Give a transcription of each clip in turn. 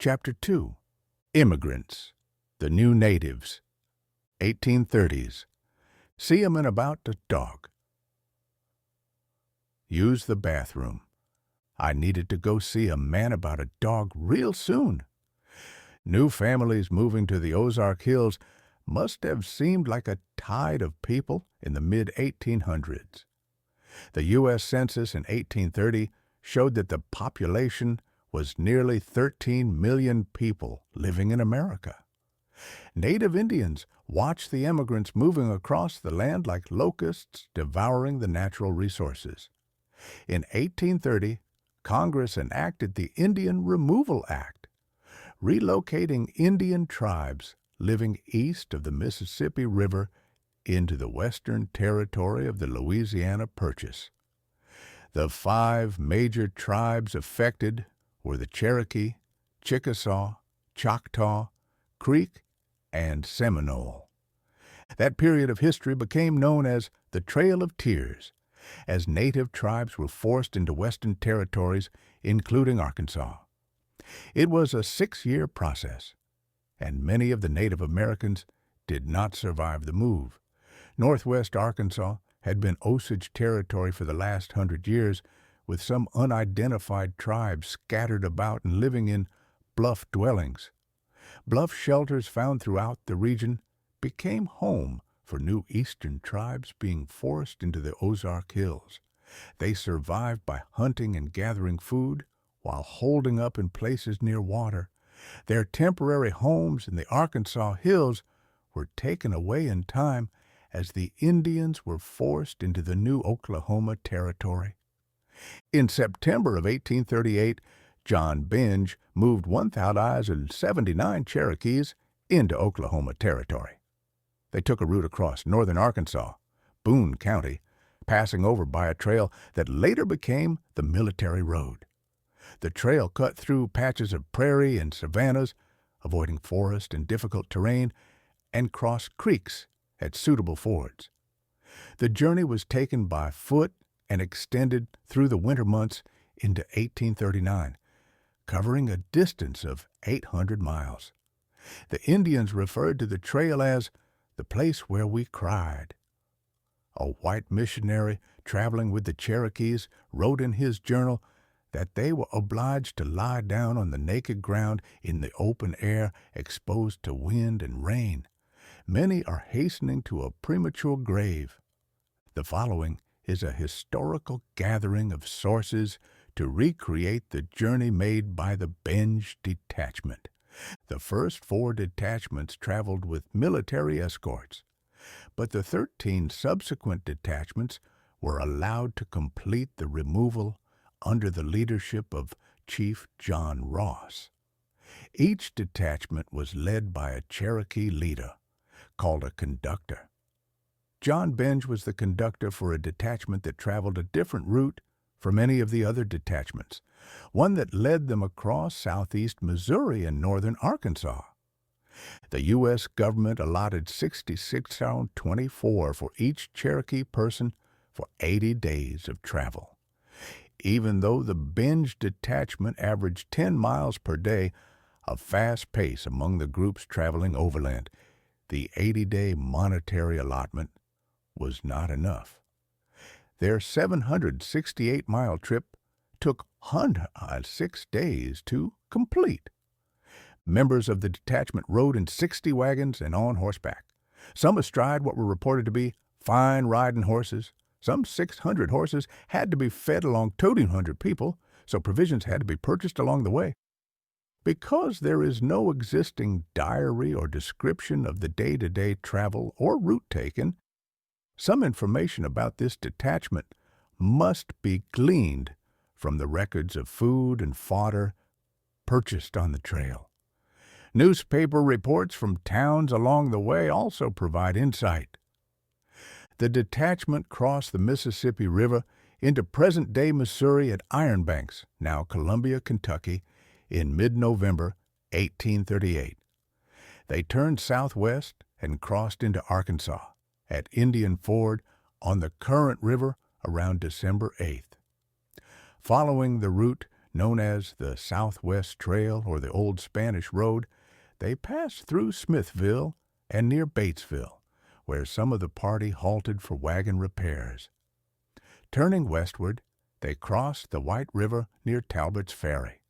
Chapter 2. Immigrants, the New Natives, 1830s. See 'em in about a dog. Use the bathroom. I needed to go see a man about a dog real soon. New families moving to the Ozark Hills must have seemed like a tide of people in the mid-1800s. The U.S. Census in 1830 showed that the population was nearly 13 million people living in America. Native Indians watched the immigrants moving across the land like locusts devouring the natural resources. In 1830, Congress enacted the Indian Removal Act, relocating Indian tribes living east of the Mississippi River into the western territory of the Louisiana Purchase. The 5 major tribes affected were the Cherokee, Chickasaw, Choctaw, Creek, and Seminole. That period of history became known as the Trail of Tears, as native tribes were forced into western territories, including Arkansas. It was a 6-year process, and many of the Native Americans did not survive the move. Northwest Arkansas had been Osage territory for the last 100 years, with some unidentified tribes scattered about and living in bluff dwellings. Bluff shelters found throughout the region became home for new eastern tribes being forced into the Ozark Hills. They survived by hunting and gathering food while holding up in places near water. Their temporary homes in the Arkansas hills were taken away in time as the Indians were forced into the new Oklahoma territory. In September of 1838, John Benj moved 1,079 Cherokees into Oklahoma territory. They took a route across northern Arkansas, Boone County, passing over by a trail that later became the Military Road. The trail cut through patches of prairie and savannas, avoiding forest and difficult terrain, and crossed creeks at suitable fords. The journey was taken by foot and extended through the winter months into 1839, covering a distance of 800 miles. The Indians referred to the trail as the place where we cried. A white missionary traveling with the Cherokees wrote in his journal that they were obliged to lie down on the naked ground in the open air, exposed to wind and rain. Many are hastening to a premature grave. The following is a historical gathering of sources to recreate the journey made by the Benj Detachment. The first 4 detachments traveled with military escorts, but the 13 subsequent detachments were allowed to complete the removal under the leadership of Chief John Ross. Each detachment was led by a Cherokee leader, called a conductor. John Benj was the conductor for a detachment that traveled a different route from any of the other detachments, one that led them across southeast Missouri and northern Arkansas. The U.S. government allotted 66.24 for each Cherokee person for 80 days of travel. Even though the Benj detachment averaged 10 miles per day, a fast pace among the groups traveling overland, the 80-day monetary allotment was not enough. Their 768-mile trip took 106 days to complete. Members of the detachment rode in 60 wagons and on horseback, some astride what were reported to be fine riding horses. Some 600 horses had to be fed along 1,200 people, so provisions had to be purchased along the way. Because there is no existing diary or description of the day-to-day travel or route taken, some information about this detachment must be gleaned from the records of food and fodder purchased on the trail. Newspaper reports from towns along the way also provide insight. The detachment crossed the Mississippi River into present-day Missouri at Iron Banks, now Columbia, Kentucky, in mid-November 1838. They turned southwest and crossed into Arkansas at Indian Ford on the Current River around December 8th. Following the route known as the Southwest Trail or the Old Spanish Road, they passed through Smithville and near Batesville, where some of the party halted for wagon repairs. Turning westward, they crossed the White River near Talbot's Ferry.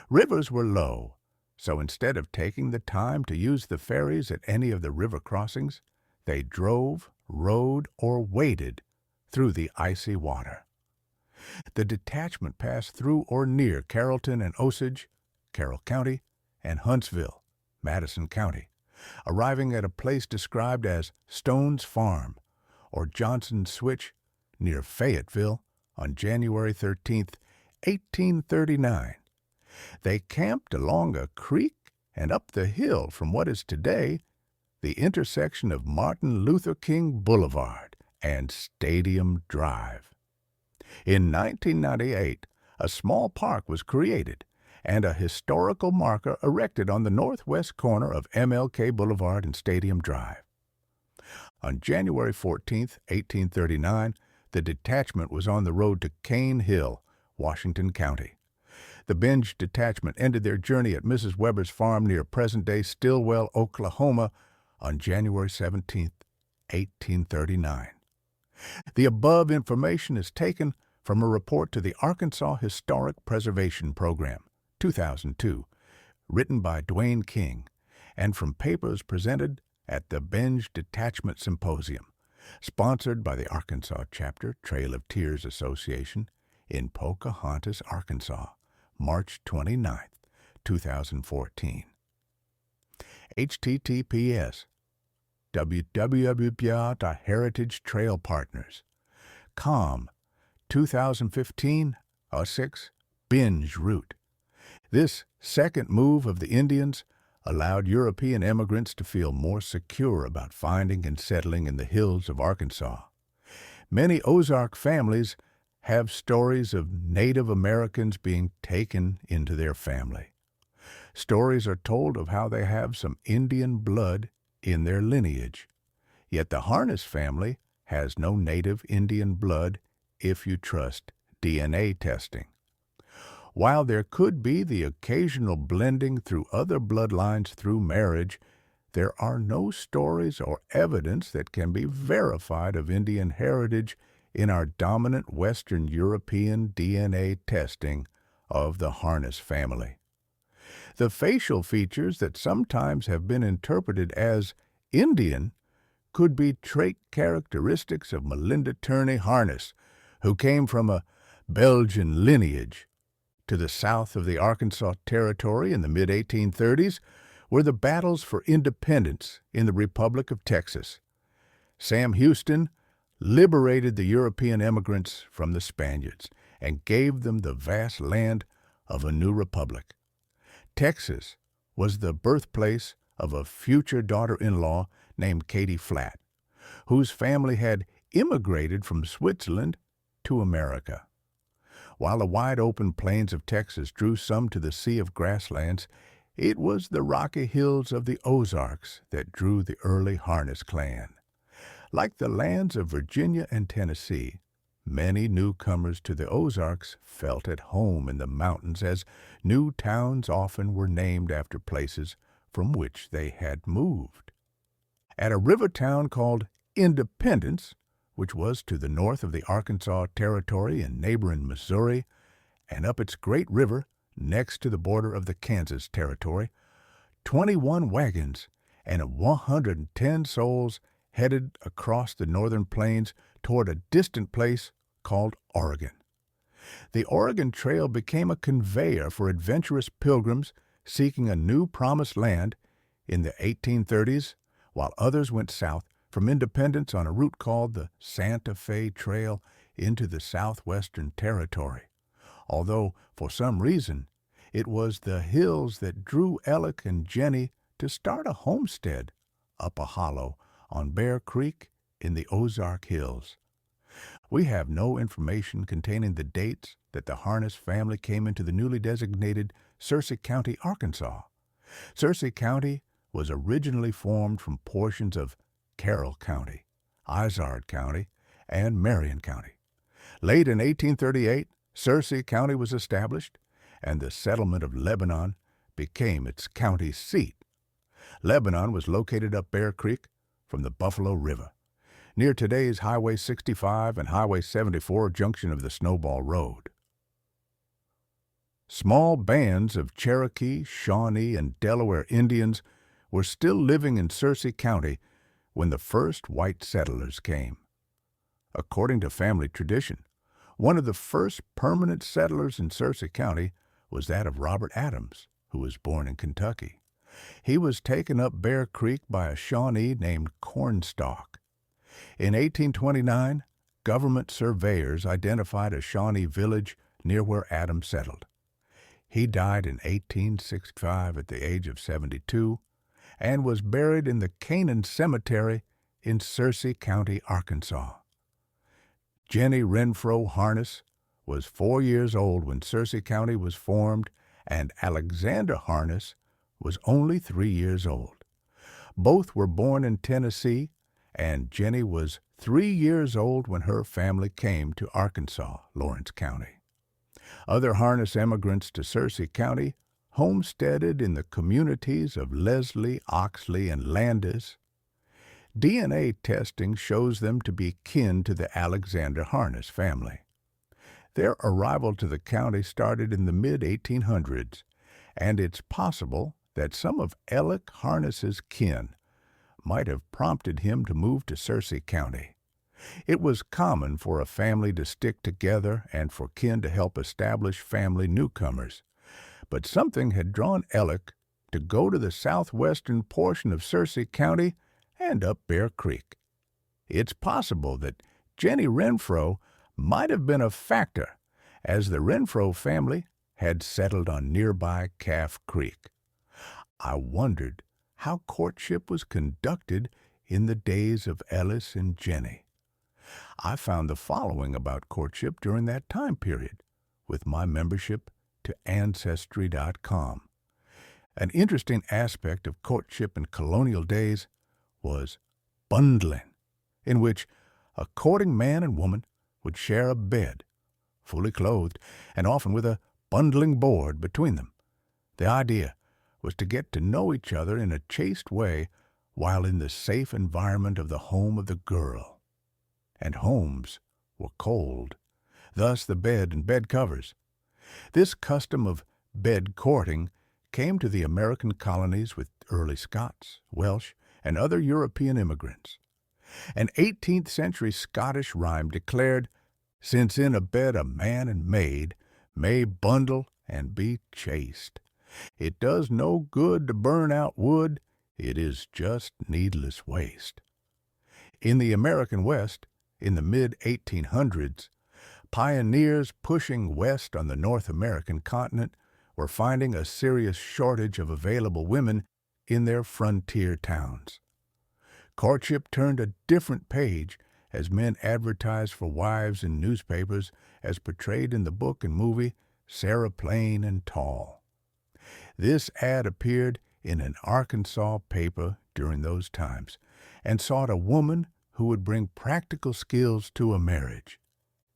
Rivers were low, so instead of taking the time to use the ferries at any of the river crossings, they drove, rode, or waded through the icy water. The detachment passed through or near Carrollton and Osage, Carroll County, and Huntsville, Madison County, arriving at a place described as Stone's Farm or Johnson's Switch near Fayetteville on January 13, 1839. They camped along a creek and up the hill from what is today the intersection of Martin Luther King Boulevard and Stadium Drive. In 1998, a small park was created and a historical marker erected on the northwest corner of MLK Boulevard and Stadium Drive. On January 14, 1839, the detachment was on the road to Cane Hill, Washington County. The Binge detachment ended their journey at Mrs. Weber's farm near present-day Stillwell, Oklahoma, on January 17, 1839. The above information is taken from a report to the Arkansas Historic Preservation Program, 2002, written by Dwayne King, and from papers presented at the Binge Detachment Symposium, sponsored by the Arkansas Chapter Trail of Tears Association in Pocahontas, Arkansas, March 29, 2014. https www.heritagetrailpartners.com 2015-06 Binge Route. This second move of the Indians allowed European immigrants to feel more secure about finding and settling in the hills of Arkansas. Many Ozark families have stories of Native Americans being taken into their family. Stories are told of how they have some Indian blood in their lineage. Yet the Harness family has no native Indian blood if you trust DNA testing. While there could be the occasional blending through other bloodlines through marriage, there are no stories or evidence that can be verified of Indian heritage in our dominant Western European DNA testing of the Harness family. The facial features that sometimes have been interpreted as Indian could be trait characteristics of Melinda Turney Harness, who came from a Belgian lineage. To the south of the Arkansas Territory in the mid-1830s were the battles for independence in the Republic of Texas. Sam Houston liberated the European immigrants from the Spaniards and gave them the vast land of a new republic. Texas was the birthplace of a future daughter-in-law named Katie Flatt, whose family had immigrated from Switzerland to America. While the wide-open plains of Texas drew some to the sea of grasslands, it was the rocky hills of the Ozarks that drew the early Harness clan. Like the lands of Virginia and Tennessee, many newcomers to the Ozarks felt at home in the mountains, as new towns often were named after places from which they had moved. At a river town called Independence, which was to the north of the Arkansas Territory and neighboring Missouri, and up its great river next to the border of the Kansas Territory, 21 wagons and 110 souls headed across the northern plains toward a distant place called Oregon. The Oregon Trail became a conveyor for adventurous pilgrims seeking a new promised land in the 1830s, while others went south from Independence on a route called the Santa Fe Trail into the Southwestern Territory, although for some reason it was the hills that drew Alec and Jenny to start a homestead up a hollow on Bear Creek in the Ozark Hills. We have no information containing the dates that the Harness family came into the newly designated Searcy County, Arkansas. Searcy County was originally formed from portions of Carroll County, Ozark County, and Marion County. Late in 1838, Searcy County was established, and the settlement of Lebanon became its county seat. Lebanon was located up Bear Creek from the Buffalo River, near today's Highway 65 and Highway 74 junction of the Snowball Road. Small bands of Cherokee, Shawnee, and Delaware Indians were still living in Searcy County when the first white settlers came. According to family tradition, one of the first permanent settlers in Searcy County was that of Robert Adams, who was born in Kentucky. He was taken up Bear Creek by a Shawnee named Cornstalk. In 1829, government surveyors identified a Shawnee village near where Adams settled. He died in 1865 at the age of 72 and was buried in the Canaan Cemetery in Searcy County, Arkansas. Jenny Renfro Harness was 4 years old when Searcy County was formed, and Alexander Harness was only 3 years old. Both were born in Tennessee, and Jenny was 3 years old when her family came to Arkansas, Lawrence County. Other Harness emigrants to Searcy County homesteaded in the communities of Leslie, Oxley, and Landis. DNA testing shows them to be kin to the Alexander Harness family. Their arrival to the county started in the mid-1800s, and it's possible that some of Alec Harness's kin might have prompted him to move to Searcy County. It was common for a family to stick together and for kin to help establish family newcomers. But something had drawn Alec to go to the southwestern portion of Searcy County and up Bear Creek. It's possible that Jenny Renfro might have been a factor, as the Renfro family had settled on nearby Calf Creek. I wondered how courtship was conducted in the days of Ellis and Jenny. I found the following about courtship during that time period with my membership to Ancestry.com. An interesting aspect of courtship in colonial days was bundling, in which a courting man and woman would share a bed, fully clothed, and often with a bundling board between them. The idea was to get to know each other in a chaste way while in the safe environment of the home of the girl. And homes were cold, thus the bed and bed covers. This custom of bed courting came to the American colonies with early Scots, Welsh, and other European immigrants. An 18th century Scottish rhyme declared, "Since in a bed a man and maid may bundle and be chaste. It does no good to burn out wood, it is just needless waste." In the American West, in the mid-1800s, pioneers pushing west on the North American continent were finding a serious shortage of available women in their frontier towns. Courtship turned a different page as men advertised for wives in newspapers as portrayed in the book and movie Sarah Plain and Tall. This ad appeared in an Arkansas paper during those times and sought a woman who would bring practical skills to a marriage.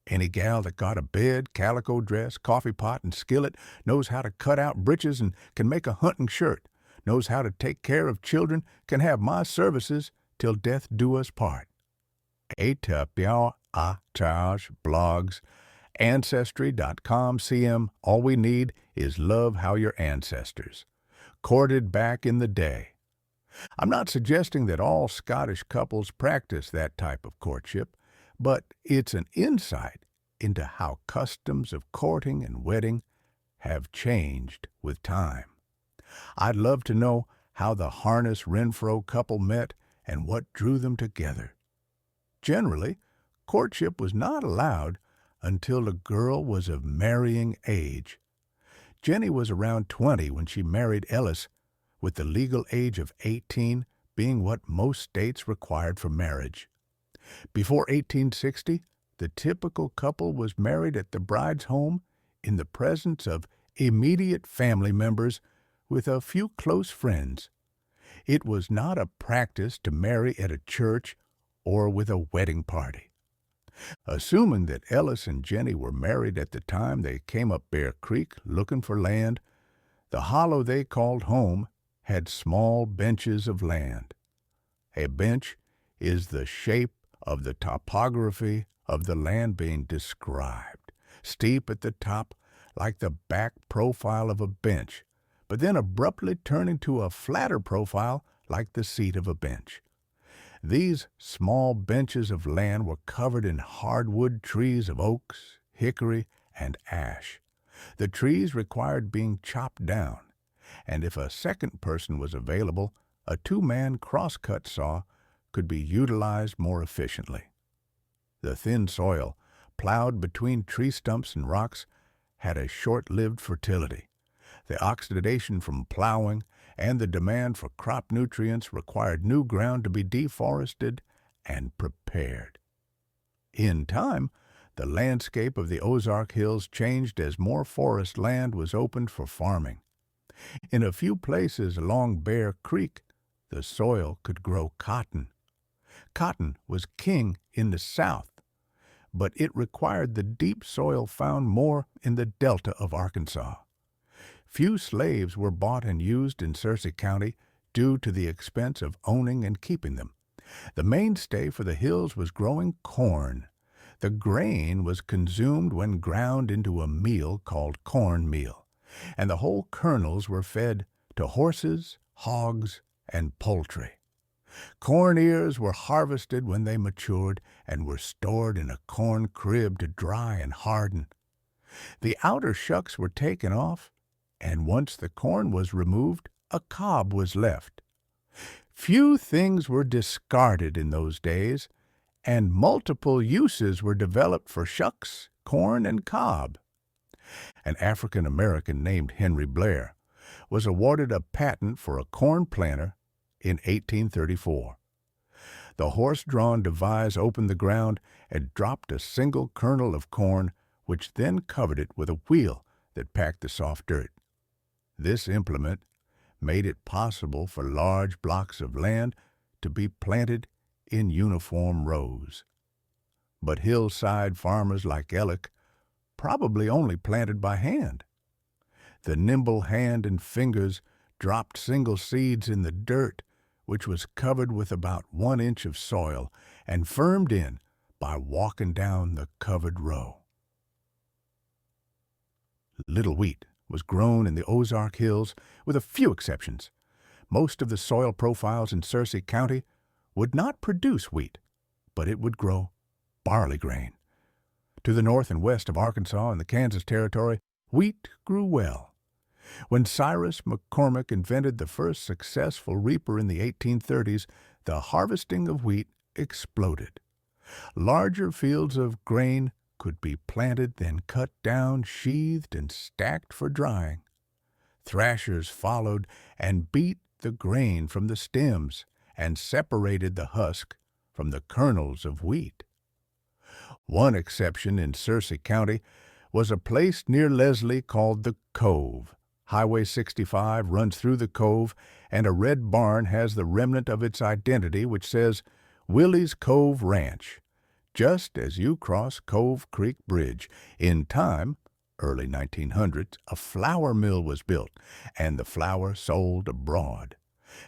Any gal that got a bed, calico dress, coffee pot, and skillet, knows how to cut out breeches and can make a hunting shirt, knows how to take care of children, can have my services till death do us part. ATAPIA, charge, blogs, Ancestry.com, CM, all we need is love how your ancestors courted back in the day. I'm not suggesting that all Scottish couples practice that type of courtship, but it's an insight into how customs of courting and wedding have changed with time. I'd love to know how the Harness-Renfro couple met and what drew them together. Generally, courtship was not allowed until the girl was of marrying age. Jenny was around 20 when she married Ellis, with the legal age of 18 being what most states required for marriage. Before 1860, the typical couple was married at the bride's home in the presence of immediate family members with a few close friends. It was not a practice to marry at a church or with a wedding party. Assuming that Ellis and Jenny were married at the time they came up Bear Creek looking for land, the hollow they called home had small benches of land. A bench is the shape of the topography of the land being described, steep at the top like the back profile of a bench, but then abruptly turning to a flatter profile like the seat of a bench. These small benches of land were covered in hardwood trees of oaks, hickory, and ash. The trees required being chopped down, and if a second person was available, a two-man crosscut saw could be utilized more efficiently. The thin soil, plowed between tree stumps and rocks, had a short-lived fertility. The oxidation from plowing and the demand for crop nutrients required new ground to be deforested and prepared. In time, the landscape of the Ozark Hills changed as more forest land was opened for farming. In a few places along Bear Creek, the soil could grow cotton. Cotton was king in the South, but it required the deep soil found more in the delta of Arkansas. Few slaves were bought and used in Searcy County due to the expense of owning and keeping them. The mainstay for the hills was growing corn. The grain was consumed when ground into a meal called corn meal, and the whole kernels were fed to horses, hogs, and poultry. Corn ears were harvested when they matured and were stored in a corn crib to dry and harden. The outer shucks were taken off, and once the corn was removed, a cob was left. Few things were discarded in those days, and multiple uses were developed for shucks, corn, and cob. An African American named Henry Blair was awarded a patent for a corn planter in 1834. The horse-drawn device opened the ground and dropped a single kernel of corn, which then covered it with a wheel that packed the soft dirt. This implement made it possible for large blocks of land to be planted in uniform rows. But hillside farmers like Ellick probably only planted by hand. The nimble hand and fingers dropped single seeds in the dirt, which was covered with about 1 inch of soil and firmed in by walking down the covered row. Little wheat was grown in the Ozark Hills with a few exceptions. Most of the soil profiles in Searcy County would not produce wheat, but it would grow barley grain. To the north and west of Arkansas and the Kansas Territory, wheat grew well. When Cyrus McCormick invented the first successful reaper in the 1830s, the harvesting of wheat exploded. Larger fields of grain could be planted, then cut down, sheathed, and stacked for drying. Thrashers followed and beat the grain from the stems and separated the husk from the kernels of wheat. One exception in Searcy County was a place near Leslie called the Cove. Highway 65 runs through the cove, and a red barn has the remnant of its identity which says Willie's Cove Ranch, just as you cross Cove Creek Bridge. In time, early 1900s, a flour mill was built, and the flour sold abroad.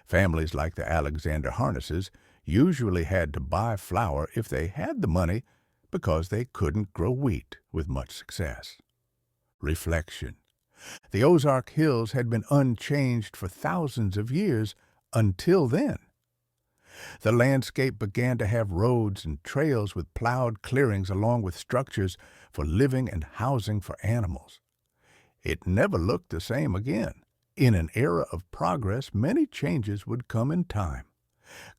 Families like the Alexander Harnesses usually had to buy flour if they had the money because they couldn't grow wheat with much success. Reflection. The Ozark Hills had been unchanged for thousands of years until then. The landscape began to have roads and trails with plowed clearings along with structures for living and housing for animals. It never looked the same again. In an era of progress, many changes would come in time.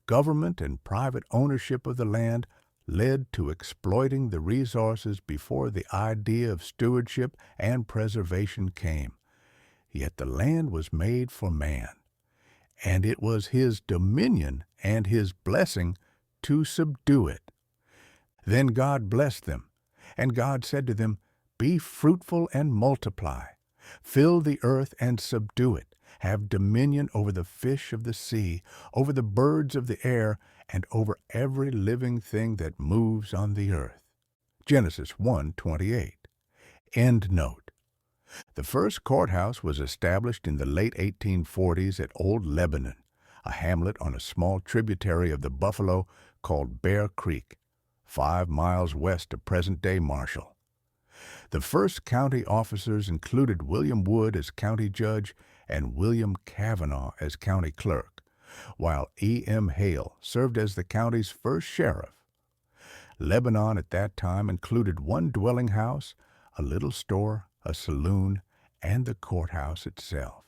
Government and private ownership of the land led to exploiting the resources before the idea of stewardship and preservation came. Yet the land was made for man, and it was his dominion and his blessing to subdue it. Then God blessed them, and God said to them, "Be fruitful and multiply. Fill the earth and subdue it. Have dominion over the fish of the sea, over the birds of the air, and over every living thing that moves on the earth." Genesis 1:28. End note. The first courthouse was established in the late 1840s at Old Lebanon, a hamlet on a small tributary of the Buffalo called Bear Creek, 5 miles west of present-day Marshall. The first county officers included William Wood as county judge and William Cavanaugh as county clerk, while E.M. Hale served as the county's first sheriff. Lebanon at that time included one dwelling house, a little store, a saloon, and the courthouse itself.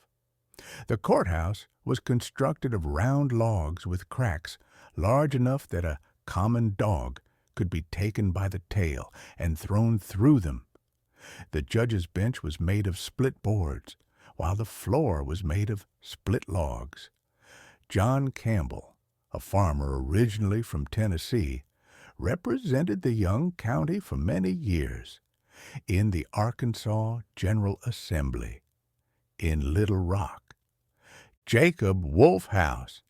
The courthouse was constructed of round logs with cracks large enough that a common dog could be taken by the tail and thrown through them. The judge's bench was made of split boards, while the floor was made of split logs. John Campbell, a farmer originally from Tennessee, represented the young county for many years in the Arkansas General Assembly in Little Rock. Jacob Wolfhouse.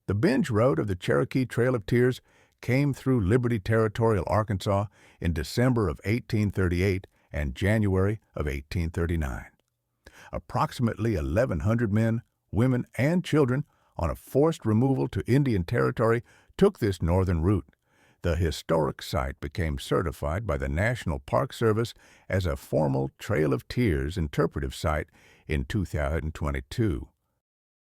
The Binge Road of the Cherokee Trail of Tears came through Liberty Territorial, Arkansas in December of 1838 and January of 1839. Approximately 1,100 men, women, and children on a forced removal to Indian Territory took this northern route. The historic site became certified by the National Park Service as a formal Trail of Tears interpretive site in 2022.